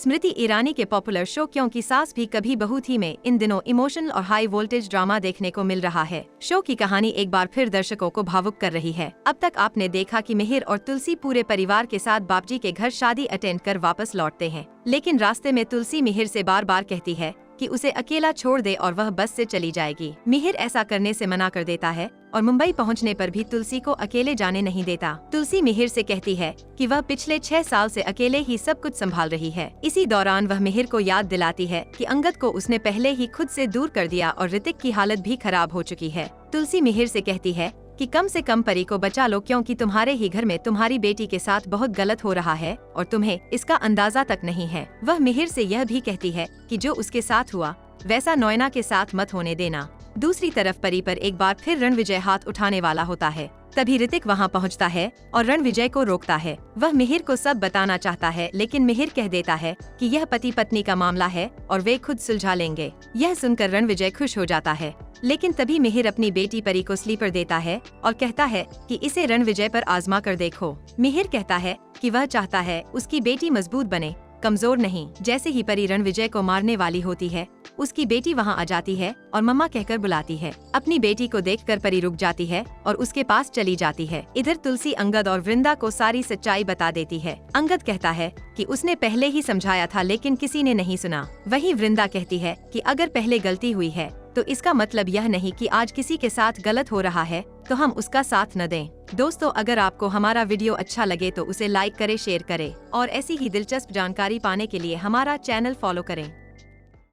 स्मृति ईरानी के popular show क्यों की सास भी कभी बहू थी में इन दिनों इमोशनल और हाई वोल्टेज ड्रामा देखने को मिल रहा है। शो की कहानी एक बार फिर दर्शकों को भावुक कर रही है। अब तक आपने देखा कि मिहिर और तुलसी पूरे परिवार के साथ बापजी के घर शादी अटेंड कर वापस लौटते हैं, लेकिन रास्ते में तुलसी मिहिर से बार बार कहती है कि उसे अकेला छोड़ दे और वह बस से चली जाएगी। मिहिर ऐसा करने से मना कर देता है और मुंबई पहुंचने पर भी तुलसी को अकेले जाने नहीं देता। तुलसी मिहिर से कहती है कि वह पिछले 6 साल से अकेले ही सब कुछ संभाल रही है। इसी दौरान वह मिहिर को याद दिलाती है कि अंगद को उसने पहले ही खुद से दूर कर दिया और ऋतिक की हालत भी खराब हो चुकी है। तुलसी मिहिर से कहती है कि कम से कम परी को बचा लो, क्योंकि तुम्हारे ही घर में तुम्हारी बेटी के साथ बहुत गलत हो रहा है और तुम्हें इसका अंदाजा तक नहीं है। वह मिहिर से यह भी कहती है कि जो उसके साथ हुआ वैसा नोएना के साथ मत होने देना। दूसरी तरफ परी पर एक बार फिर रणविजय हाथ उठाने वाला होता है। तभी ऋतिक वहां पहुंचता है और रणविजय को रोकता है। वह मिहिर को सब बताना चाहता है, लेकिन मिहिर कह देता है कि यह पति पत्नी का मामला है और वे खुद सुलझा लेंगे। यह सुनकर रणविजय खुश हो जाता है, लेकिन तभी मिहिर अपनी बेटी परी को स्लीपर देता है और कहता है कि इसे रणविजय पर आजमा कर देखो। मिहिर कहता है कि वह चाहता है उसकी बेटी मजबूत बने, कमजोर नहीं। जैसे ही परी रणविजय को मारने वाली होती है, उसकी बेटी वहां आ जाती है और मम्मा कहकर बुलाती है। अपनी बेटी को देखकर परी रुक जाती है और उसके पास चली जाती है। इधर तुलसी अंगद और वृंदा को सारी सच्चाई बता देती है। अंगद कहता है कि उसने पहले ही समझाया था, लेकिन किसी ने नहीं सुना। वहीं वृंदा कहती है कि अगर पहले गलती हुई है तो इसका मतलब यह नहीं कि आज किसी के साथ गलत हो रहा है तो हम उसका साथ न दें। दोस्तों, अगर आपको हमारा वीडियो अच्छा लगे तो उसे लाइक करें, शेयर करें और ऐसी ही दिलचस्प जानकारी पाने के लिए हमारा चैनल फॉलो करें।